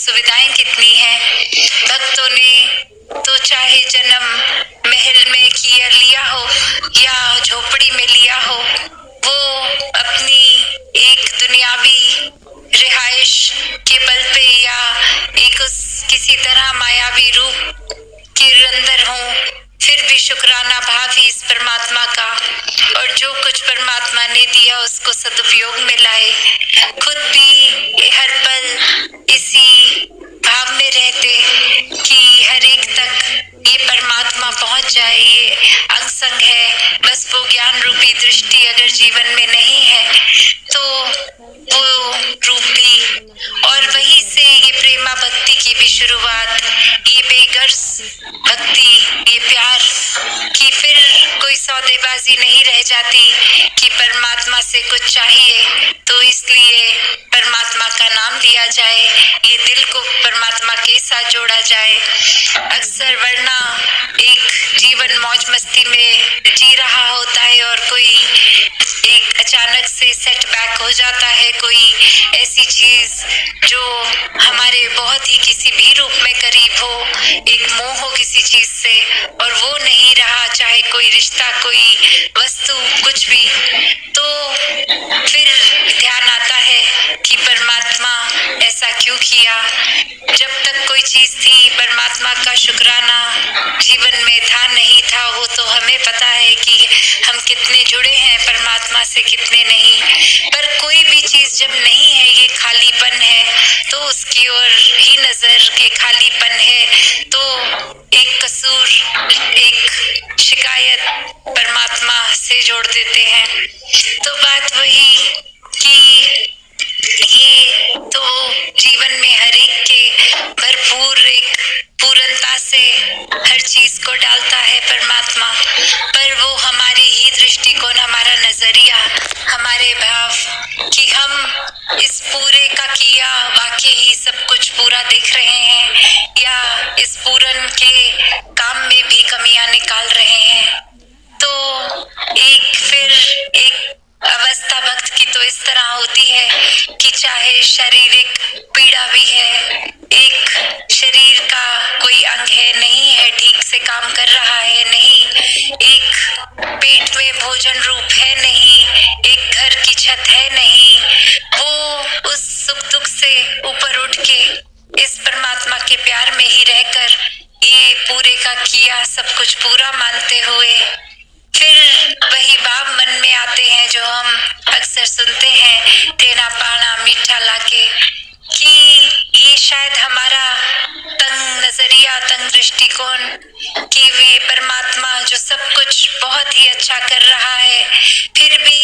सुविधाएं कितनी हैं। भक्तों ने तो चाहे जन्म महल में किया लिया हो या झोपड़ी में लिया हो, वो अपनी एक दुनियावी रिहाइश के बल पे या एक उस किसी तरह मायावी रूप के अंदर हो, फिर भी शुक्राना भाव ही इस परमात्मा का, और जो कुछ परमात्मा ने दिया उसको सदुपयोग में लाए। खुद भी हर पल इसी भाव में रहते कि हर एक तक ये परमात्मा पहुंच जाए। ये अंग संग है, बस वो ज्ञान रूपी दृष्टि अगर जीवन में नहीं है तो वो रूप भी, और वहीं से ये प्रेमा भक्ति की भी शुरुआत, ये बेगर्ज भक्ति, ये प्यार की फिर कोई सौदेबाजी नहीं रह जाती कि परमात्मा से कुछ चाहिए तो इसलिए परमात्मा का नाम लिया जाए, ये दिल को परमात्मा के साथ जोड़ा जाए। अक्सर वरना एक जीवन मौज मस्ती में जी रहा होता है और कोई एक अचानक से सेटबैक हो जाता है, कोई ऐसी चीज जो हमारे बहुत ही किसी भी रूप में करीब हो, एक मोह हो किसी चीज से और वो नहीं रहा, चाहे कोई रिश्ता, कोई वस्तु, कुछ भी, तो फिर ध्यान आता है कि परमात्मा ऐसा क्यों किया। जब तक कोई चीज थी, परमात्मा का शुक्राना जीवन में था नहीं था, वो तो हमें पता है कि हम कितने जुड़े हैं परमात्मा से, कितने नहीं। पर कोई भी चीज जब नहीं है, ये खालीपन है, तो उसकी ओर ही नजर, के खालीपन है तो एक कसूर, एक शिकायत परमात्मा से जोड़ देते हैं। तो बात वही कि ये तो जीवन में हर एक के भरपूर एक पूर्णता से हर चीज को डालता है परमात्मा, पर वो हमारी ही दृष्टिकोण, हमारा नजरिया, हमारे भाव कि हम इस पूरे का किया वाकई ही सब कुछ पूरा देख रहे हैं या इस पूरन के काम में भी कमियां निकाल रहे हैं। तो एक फिर एक अवस्था भक्त की तो इस तरह होती है कि चाहे शारीरिक पीड़ा भी है, एक शरीर का कोई अंग है नहीं है, ठीक से काम कर रहा है नहीं, एक पेट में भोजन रूप है नहीं, एक घर की छत है नहीं, वो उस सुख दुख से ऊपर उठ के इस परमात्मा के प्यार में ही रहकर ये पूरे का किया सब कुछ पूरा मानते हुए फिर वही भाव मन में आते हैं जो हम अक्सर सुनते हैं, तेना पाना मीठा लाके, कि ये शायद हमारा तंग नजरिया, तंग दृष्टिकोण कि वे परमात्मा जो सब कुछ बहुत ही अच्छा कर रहा है, फिर भी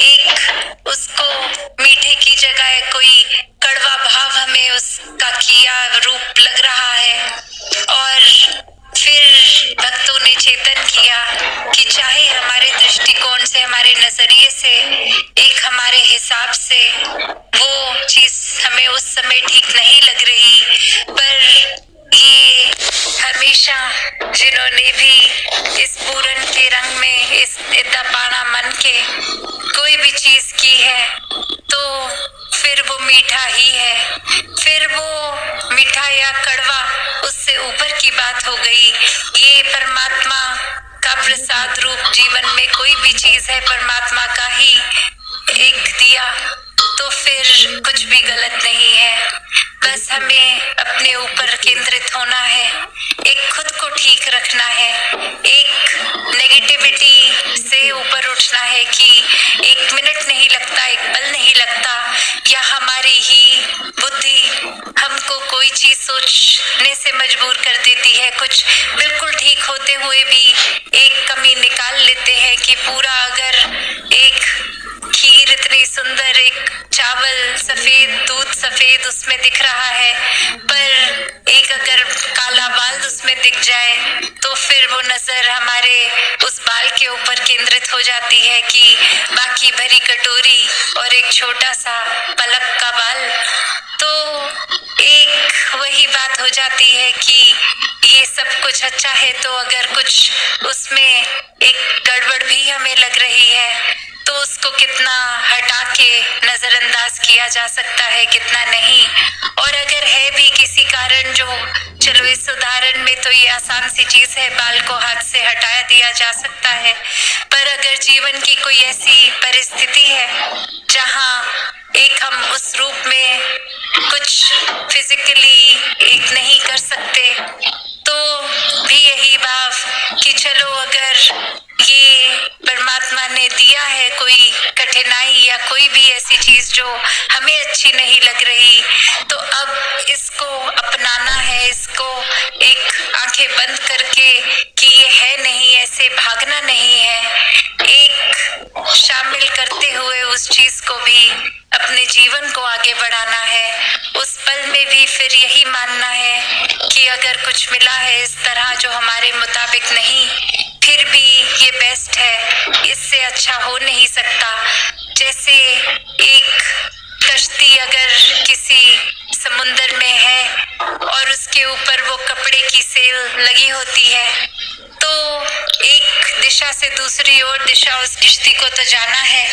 एक उसको मीठे की जगह कोई कड़वा भाव हमें उसका किया रूप लग रहा है। और फिर भक्तों ने चेतन किया कि चाहे हमारे दृष्टिकोण से, हमारे नजरिए से, एक हमारे हिसाब से वो चीज हमें उस समय ठीक नहीं लग रही, पर ये हमेशा जिन्होंने भी इस पूरन के रंग में, इस इतना पाना मन के कोई भी चीज की है तो फिर वो मीठा ही है, फिर वो मीठा या कड़वा उससे ऊपर की बात हो गई। ये परमात्मा का प्रसाद रूप जीवन में कोई भी चीज है परमात्मा का ही एक दिया, तो फिर कुछ भी गलत नहीं है। बस हमें अपने ऊपर केंद्रित होना है, एक खुद को ठीक रखना है, एक नेगेटिविटी से ऊपर उठना है कि एक मिनट नहीं लगता, एक पल नहीं लगता, या हमारी ही बुद्धि हमको कोई चीज सोचने से मजबूर कर देती है, कुछ बिल्कुल ठीक होते हुए भी एक कमी निकाल लेते हैं कि पूरा अगर एक खीर इतनी सुंदर, एक चावल सफेद, दूध सफेद उसमें दिख रहा है, पर एक अगर काला बाल उसमें दिख जाए तो फिर वो नजर हमारे उस बाल के ऊपर केंद्रित हो जाती है कि बाकी भरी कटोरी और एक छोटा सा पलक का बाल। तो एक वही बात हो जाती है कि ये सब कुछ अच्छा है, तो अगर कुछ उसमें एक गड़बड़ भी हमें लग रही है तो उसको कितना हटा के नजरअंदाज किया जा सकता है, कितना नहीं। और अगर है भी किसी कारण जो, चलो इस उदाहरण में तो ये आसान सी चीज है, बाल को हाथ से हटा दिया जा सकता है। पर अगर जीवन की कोई ऐसी परिस्थिति है जहाँ एक हम उस रूप में कुछ फिजिकली एक नहीं कर सकते, तो भी यही भाव कि चलो अगर ये परमात्मा ने दिया है कोई कठिनाई या कोई भी ऐसी चीज जो हमें अच्छी नहीं लग रही, तो अब इसको अपनाना है, इसको एक आंखें बंद करके कि ये है नहीं, ऐसे भागना नहीं है, एक शामिल करते हुए उस चीज को भी अपने जीवन को आगे बढ़ाना है। उस पल में भी फिर यही मानना है कि अगर कुछ मिला है इस तरह जो हमारे मुताबिक नहीं, फिर भी ये बेस्ट है, इससे अच्छा हो नहीं सकता। जैसे एक कश्ती अगर किसी समुंदर में है और उसके ऊपर वो कपड़े की सेल लगी होती है, तो एक दिशा से दूसरी ओर दिशा उस किश्ती को तो जाना है,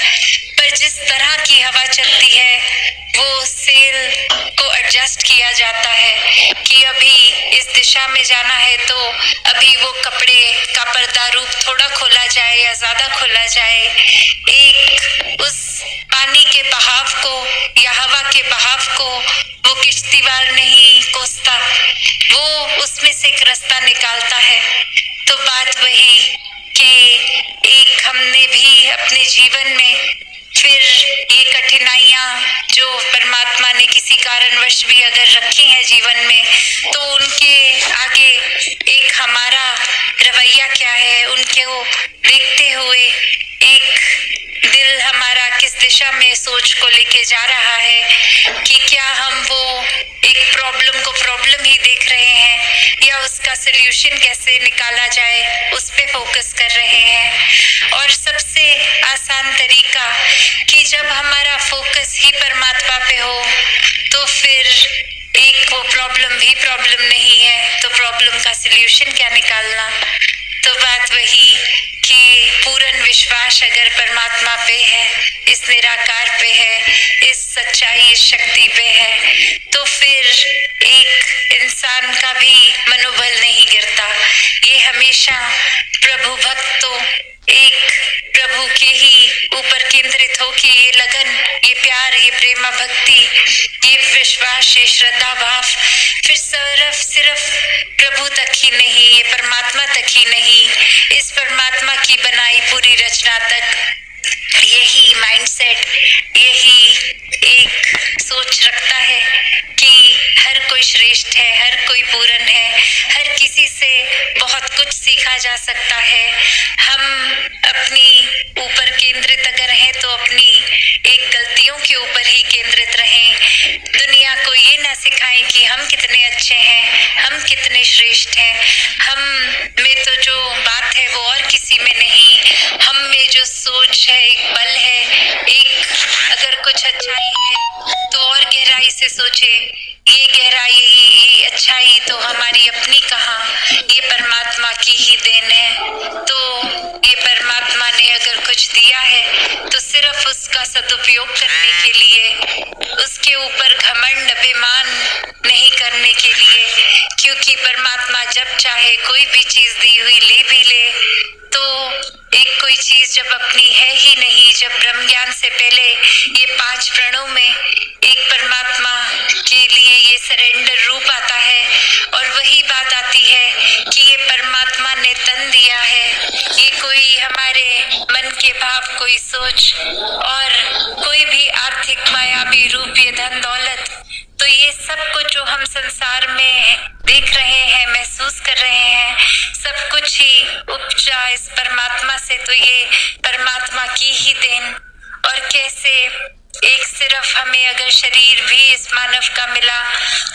पर जिस तरह की हवा चलती है वो सेल को एडजस्ट किया जाता है कि अभी इस दिशा में जाना है, तो अभी वो कपड़े का पर्दा रूप थोड़ा खोला जाए या ज्यादा खोला जाए। एक उस पानी के बहाव को या हवा के बहाव को वो किश्तीवार नहीं कोसता, वो उसमें से एक रास्ता निकालता है। तो बात वही कि एक हमने भी अपने जीवन में फिर ये कठिनाइयां जो परमात्मा ने किसी कारणवश भी अगर रखी हैं जीवन में, तो उनके आगे एक हमारा रवैया क्या है, उनको देखते हुए एक दिल हमारा किस दिशा में सोच को लेके जा रहा है कि क्या हम वो एक प्रॉब्लम को प्रॉब्लम ही देख रहे हैं या उसका सल्यूशन कैसे निकाला जाए उस पे फोकस कर रहे हैं। और सबसे आसान तरीका कि जब हमारा फोकस ही परमात्मा पे हो, तो फिर एक वो प्रॉब्लम भी प्रॉब्लम नहीं है, तो प्रॉब्लम का सल्यूशन क्या निकालना। तो बात वही कि पूर्ण विश्वास अगर परमात्मा पे है, इस निराकार पे है, इस सच्चाई, इस शक्ति पे है, तो फिर एक इंसान का भी मनोबल नहीं गिरता। ये हमेशा प्रभु भक्त तो एक प्रभु के ही ऊपर केंद्रित हो कि ये लगन, ये प्यार, ये प्रेमा भक्ति, ये विश्वास, ये श्रद्धा भाव फिर सिर्फ प्रभु तक ही नहीं, ये परमात्मा तक ही नहीं, इस परमात्मा की बनाई पूरी रचना तक यही माइंडसेट, यही एक सोच रखता है कि हर कोई श्रेष्ठ है, हर कोई पूर्ण है, हर किसी से बहुत कुछ सीखा जा सकता है। हम अपनी ऊपर केंद्रित अगर हैं तो अपनी एक गलतियों के ऊपर ही केंद्रित रहें। दुनिया को ये ना सिखाएं कि हम कितने अच्छे हैं, हम कितने श्रेष्ठ हैं। हम में तो जो बात है वो और किसी में नहीं, हम में जो सोच है, एक बल है, एक अगर कुछ अच्छाई है तो और गहराई से सोचे, ये गहराई, ये अच्छाई तो हमारी अपनी कहाँ, ये परमात्मा की ही देन है। तो ये परमात्मा ने अगर कुछ दिया है तो सिर्फ उसका सदुपयोग करने के लिए, उसके ऊपर घमंड अभिमान नहीं करने के लिए, क्योंकि परमात्मा जब चाहे कोई भी चीज दी हुई ले भी ले। तो एक कोई चीज जब अपनी है ही नहीं, जब ब्रह्म ज्ञान से पहले ये 5 प्रणों में एक परमात्मा के लिए ये सरेंडर रूप आता है, और वही बात आती है कि ये परमात्मा ने तन दिया है, ये कोई हमारे मन के भाव, कोई सोच और कोई भी आर्थिक मायावी रूप, ये धन दौलत, तो ये सब कुछ जो हम संसार में देख रहे हैं, महसूस कर रहे हैं, सब कुछ ही उपजा इस परमात्मा से। तो ये परमात्मा की ही देन। और कैसे एक सिर्फ हमें अगर शरीर भी इस मानव का मिला,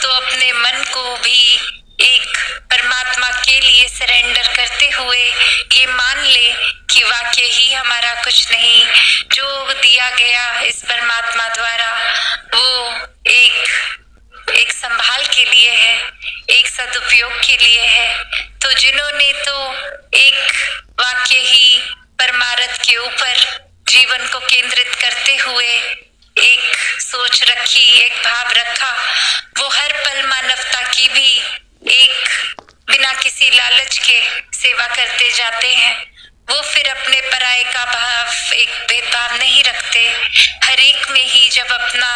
तो अपने मन को भी एक परमात्मा के लिए सरेंडर करते हुए ये मान ले कि वाकई ही हमारा कुछ नहीं, जो दिया गया इस परमात्मा द्वारा वो एक संभाल के लिए है, एक सदुपयोग के लिए है। तो जिन्होंने तो एक वाक्य ही परमार्थ के ऊपर जीवन को भाव रखा, वो हर पल मानवता की भी एक बिना किसी लालच के सेवा करते जाते हैं। वो फिर अपने पराये का भाव एक भेदभाव नहीं रखते। हर एक में ही जब अपना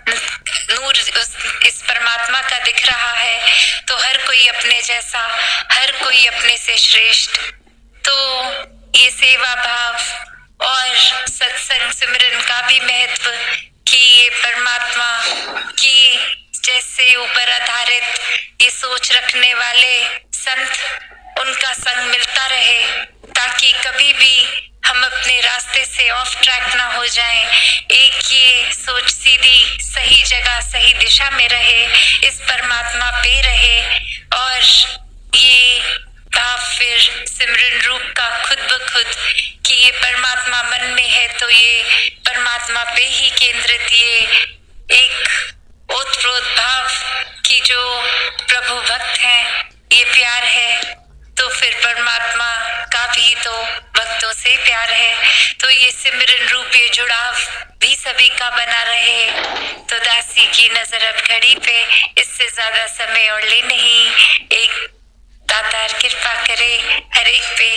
नूर इस परमात्मा का दिख रहा है तो हर कोई अपने जैसा, हर कोई अपने से श्रेष्ठ। तो ये सेवा भाव और सत्संग सिमरन का भी महत्व कि ये परमात्मा की जैसे ऊपर आधारित ये सोच रखने वाले संत, उनका संग मिलता रहे ताकि कभी भी हम अपने रास्ते से ऑफ ट्रैक ना हो जाएं। एक ये सोच सीधी सही जगह सही दिशा में रहे, इस परमात्मा पे रहे और ये भाव फिर सिमरन रूप का खुद ब खुद कि ये परमात्मा मन में है तो ये परमात्मा पे ही केंद्रित ये एक ओतप्रोत भाव कि जो प्रभु भक्त हैं ये प्यार है, तो फिर परमात्मा का भी तो भक्तों से प्यार है। तो ये सिमरन रूप ये जुड़ाव भी सभी का बना रहे। तो दासी की नजर अब घड़ी पे, इससे ज्यादा समय और ले नहीं। एक दातार कृपा करे हर एक पे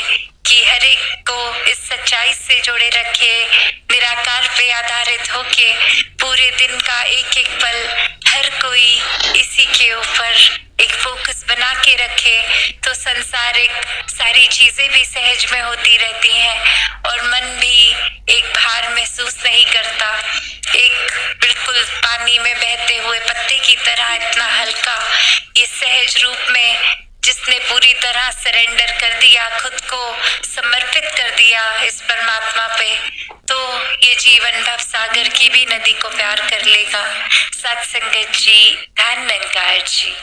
कि हर एक को इस सच्चाई से जोड़े रखे, निराकार पे आधारित होके पूरे दिन का एक एक पल हर कोई इसी के ऊपर एक फोकस बना के रखे तो संसारिक सारी चीजें भी सहज में होती रहती हैं और मन भी एक भार महसूस नहीं करता। एक बिल्कुल पानी में बहते हुए पत्ते की तरह इतना हल्का, ये सहज रूप में जिसने पूरी तरह सरेंडर कर दिया, खुद को समर्पित कर दिया इस परमात्मा पे, तो ये जीवन भव सागर की भी नदी को प्यार कर लेगा। सत्संगत जी, धन निरंकार जी।